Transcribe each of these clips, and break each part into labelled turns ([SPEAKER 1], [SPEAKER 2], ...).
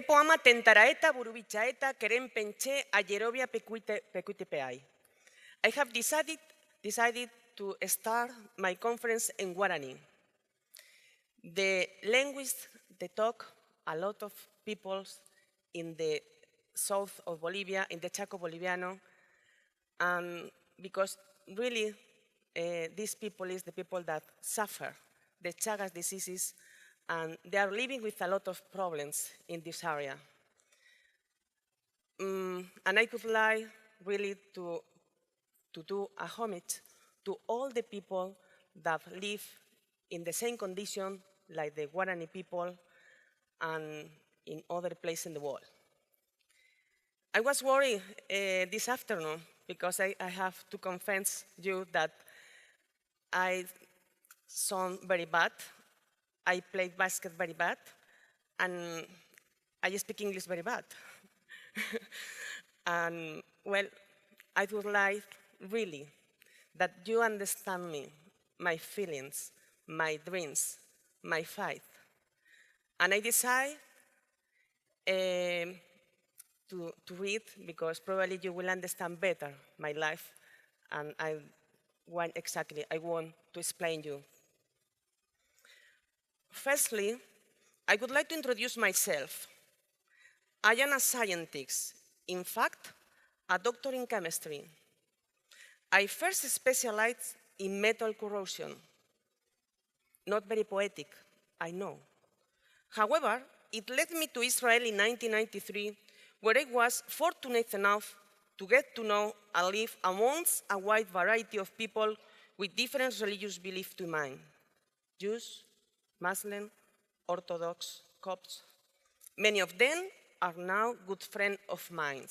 [SPEAKER 1] Pepo ama tentaraeta burubichaeta keren penche ayerovia pecuitepeai. I have decided to start my conference in Guarani. The language they talk a lot of people in the south of Bolivia, in the Chaco Boliviano, and because really these people is the people that suffer the Chagas diseases, and they are living with a lot of problems in this area. And I would like really to do a homage to all the people that live in the same condition like the Guarani people and in other places in the world. I was worried this afternoon because I have to confess you that I sound very bad. I play basket very bad, and I speak English very bad. And well, I would like really that you understand me, my feelings, my dreams, my fight. And I decide to read because probably you will understand better my life, and I want to explain you. Firstly, I would like to introduce myself. I am a scientist, in fact, a doctor in chemistry. I first specialized in metal corrosion. Not very poetic, I know. However, it led me to Israel in 1993, where I was fortunate enough to get to know and live amongst a wide variety of people with different religious beliefs to mine: Jews, Muslim, Orthodox, Copts. Many of them are now good friends of mine.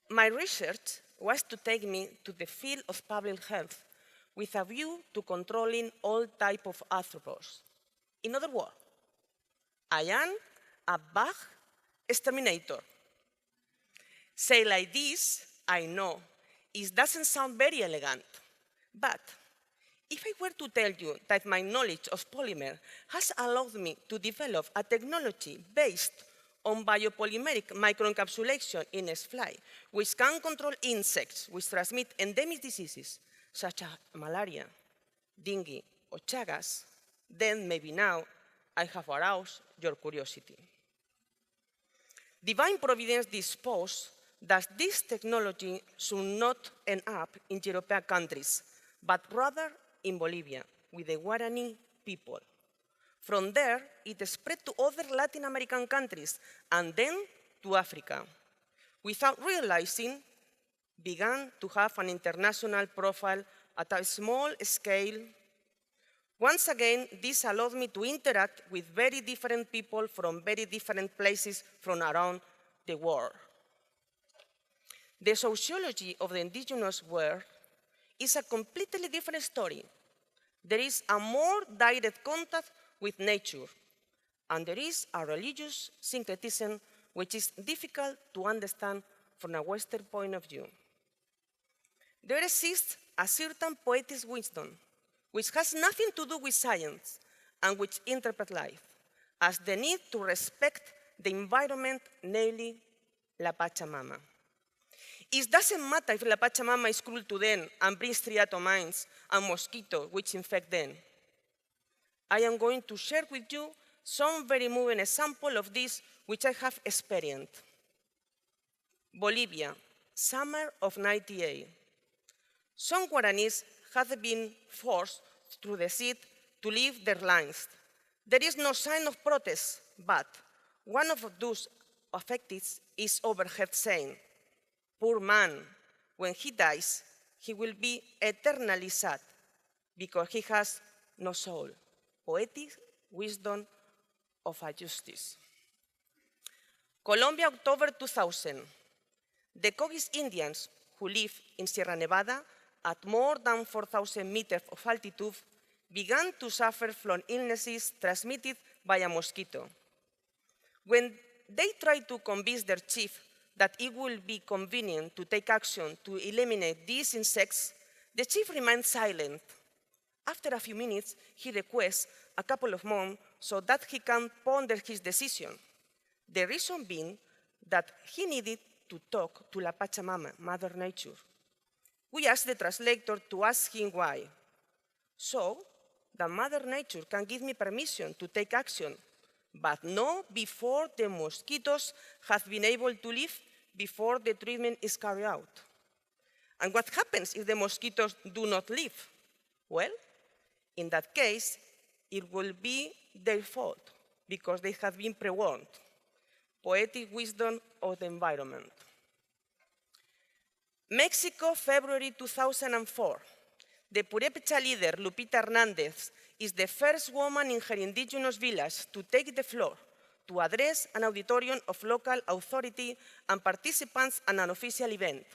[SPEAKER 1] My research was to take me to the field of public health with a view to controlling all types of arthropods. In other words, I am a bug exterminator. Say like this, I know, it doesn't sound very elegant, but if I were to tell you that my knowledge of polymer has allowed me to develop a technology based on biopolymeric microencapsulation in a fly, which can control insects which transmit endemic diseases such as malaria, dengue, or Chagas, then maybe now I have aroused your curiosity. Divine Providence disposed that this technology should not end up in European countries, but rather in Bolivia, with the Guarani people. From there, it spread to other Latin American countries, and then to Africa. Without realizing, began to have an international profile at a small scale. Once again, this allowed me to interact with very different people from very different places from around the world. The sociology of the indigenous world is a completely different story. There is a more direct contact with nature, and there is a religious syncretism which is difficult to understand from a Western point of view. There exists a certain poetic wisdom which has nothing to do with science and which interprets life as the need to respect the environment, namely La Pachamama. It doesn't matter if La Pachamama is cruel to them and brings triatomines and mosquitoes which infect them. I am going to share with you some very moving examples of this which I have experienced. Bolivia, summer of '98. Some Guaranis have been forced through the sea to leave their lands. There is no sign of protest, but one of those affected is overheard saying, "Poor man, when he dies, he will be eternally sad because he has no soul." Poetic wisdom of a justice. Colombia, October 2000. The Coquis Indians who live in Sierra Nevada at more than 4,000 meters of altitude began to suffer from illnesses transmitted by a mosquito. When they tried to convince their chief that it would be convenient to take action to eliminate these insects, the chief remained silent. After a few minutes, he requests a couple of months so that he can ponder his decision. The reason being that he needed to talk to La Pachamama, Mother Nature. We asked the translator to ask him why. So, the Mother Nature can give me permission to take action, but not before the mosquitoes have been able to live, before the treatment is carried out. And what happens if the mosquitoes do not live? Well, in that case, it will be their fault, because they have been pre-warned. Poetic wisdom of the environment. Mexico, February 2004. The Purépecha leader, Lupita Hernández, is the first woman in her indigenous village to take the floor to address an auditorium of local authority and participants at an official event.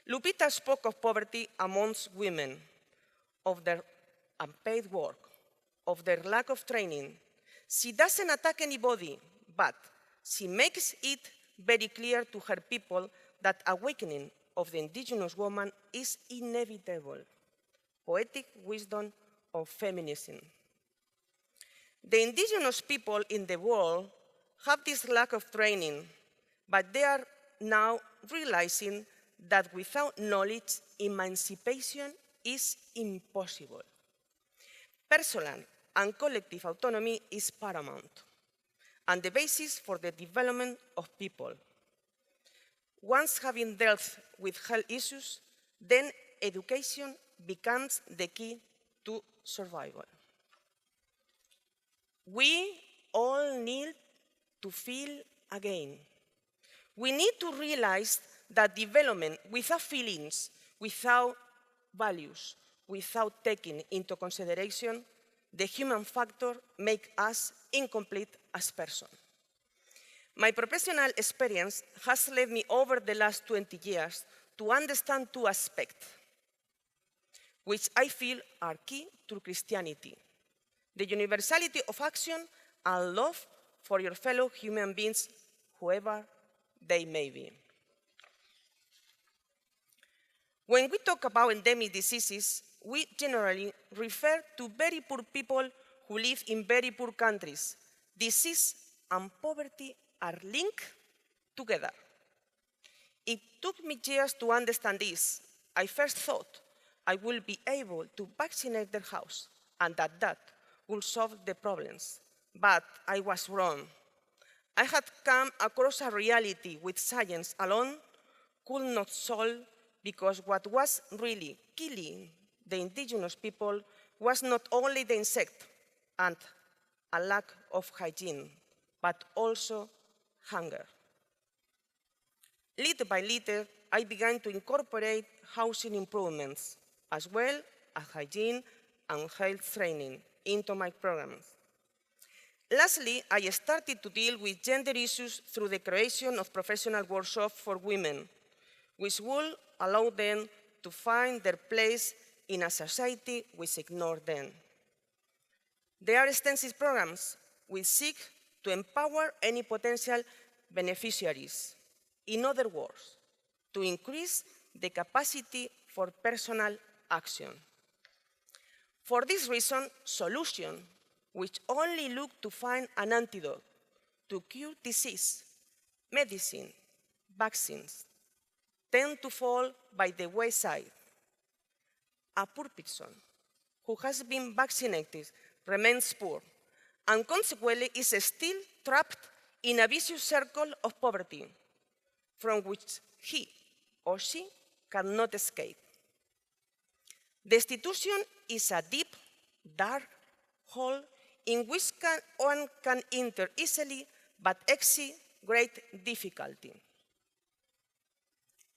[SPEAKER 1] Lupita spoke of poverty amongst women, of their unpaid work, of their lack of training. She doesn't attack anybody, but she makes it very clear to her people that awakening of the indigenous woman is inevitable. Poetic wisdom of feminism. The indigenous people in the world have this lack of training, but they are now realizing that without knowledge, emancipation is impossible. Personal and collective autonomy is paramount and the basis for the development of people. Once having dealt with health issues, then education becomes the key to survival. We all need to feel again. We need to realize that development without feelings, without values, without taking into consideration the human factor, makes us incomplete as persons. My professional experience has led me over the last 20 years to understand two aspects, which I feel are key to Christianity: the universality of action and love for your fellow human beings, whoever they may be. When we talk about endemic diseases, we generally refer to very poor people who live in very poor countries. Disease and poverty are linked together. It took me years to understand this. I first thought I would be able to vaccinate their house and that would solve the problems. But I was wrong. I had come across a reality which science alone could not solve, because what was really killing the indigenous people was not only the insect and a lack of hygiene, but also hunger. Little by little, I began to incorporate housing improvements, as well as hygiene and health training, into my programs. Lastly, I started to deal with gender issues through the creation of professional workshops for women, which will allow them to find their place in a society which ignores them. There are extensive programs which seek to empower any potential beneficiaries. In other words, to increase the capacity for personal action. For this reason, solutions which only look to find an antidote to cure disease, medicine, vaccines, tend to fall by the wayside. A poor person who has been vaccinated remains poor and consequently is still trapped in a vicious circle of poverty from which he or she cannot escape. Destitution is a deep, dark hole in which one can enter easily but exceed great difficulty.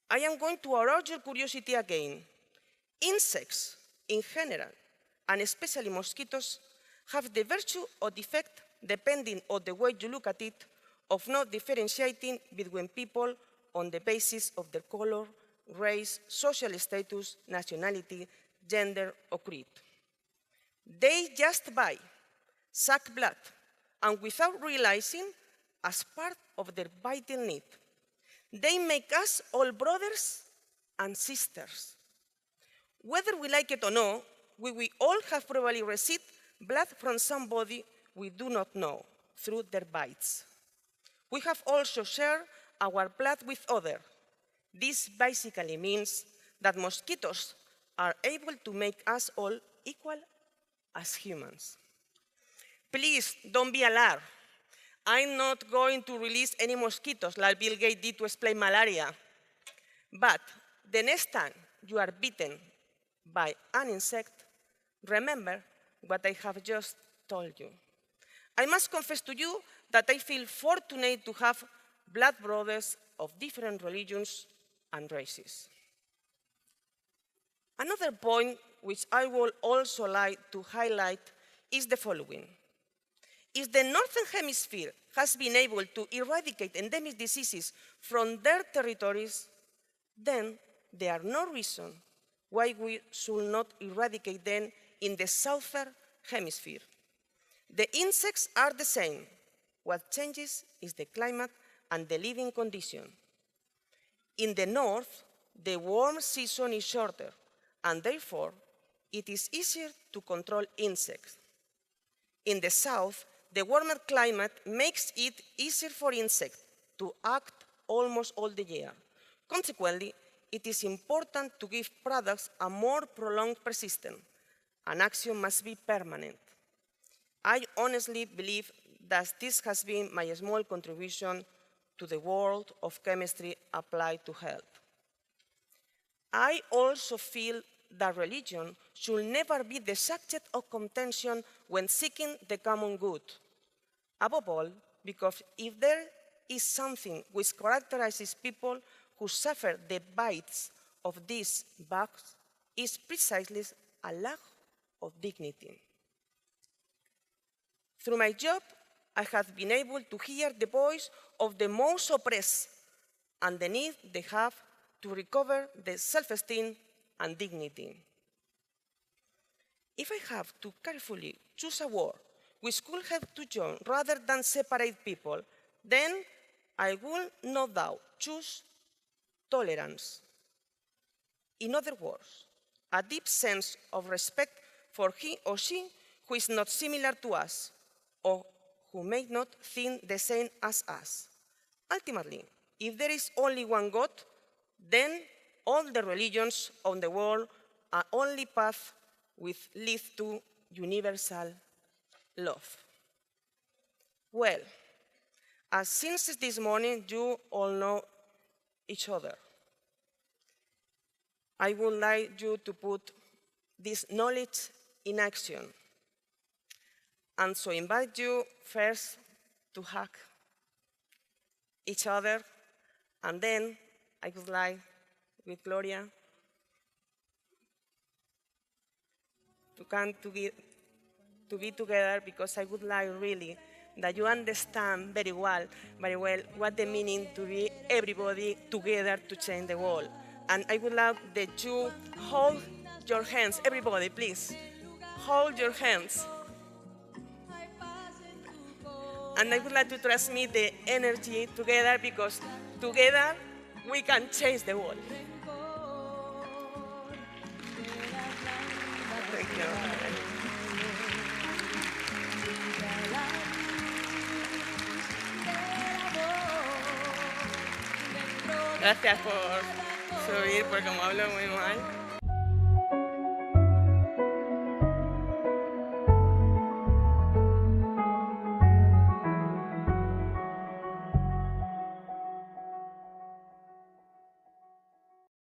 [SPEAKER 1] I am going to arouse your curiosity again. Insects, in general, and especially mosquitoes, have the virtue or defect, depending on the way you look at it, of not differentiating between people on the basis of their color, race, social status, nationality, gender, or creed. They just bite, suck blood, and without realizing, as part of their vital need, they make us all brothers and sisters. Whether we like it or not, we will all have probably received blood from somebody we do not know through their bites. We have also shared our blood with others. This basically means that mosquitoes are able to make us all equal as humans. Please don't be alarmed. I'm not going to release any mosquitoes like Bill Gates did to explain malaria. But the next time you are bitten by an insect, remember what I have just told you. I must confess to you that I feel fortunate to have blood brothers of different religions and races. Another point which I would also like to highlight is the following. If the Northern Hemisphere has been able to eradicate endemic diseases from their territories, then there are no reason why we should not eradicate them in the Southern Hemisphere. The insects are the same. What changes is the climate and the living condition. In the north, the warm season is shorter, and therefore, it is easier to control insects. In the south, the warmer climate makes it easier for insects to act almost all the year. Consequently, it is important to give products a more prolonged persistence. An action must be permanent. I honestly believe that this has been my small contribution to the world of chemistry applied to health. I also feel that religion should never be the subject of contention when seeking the common good. Above all, because if there is something which characterizes people who suffer the bites of these bugs, it's precisely a lack of dignity. Through my job, I have been able to hear the voice of the most oppressed and the need they have to recover their self-esteem and dignity. If I have to carefully choose a word which could help to join rather than separate people, then I will no doubt choose tolerance. In other words, a deep sense of respect for he or she who is not similar to us or who may not think the same as us. Ultimately, if there is only one God, then all the religions of the world are only paths which lead to universal love. Well, since this morning you all know each other, I would like you to put this knowledge in action. And so I invite you first to hug each other, and then I would like, with Gloria, to come to be together, because I would like really that you understand very well what the meaning to be everybody together to change the world. And I would love that you hold your hands, everybody, please. Hold your hands. And I would like to transmit the energy together, because together we can change the world. Thank you. Gracias por subir, porque como hablo muy mal.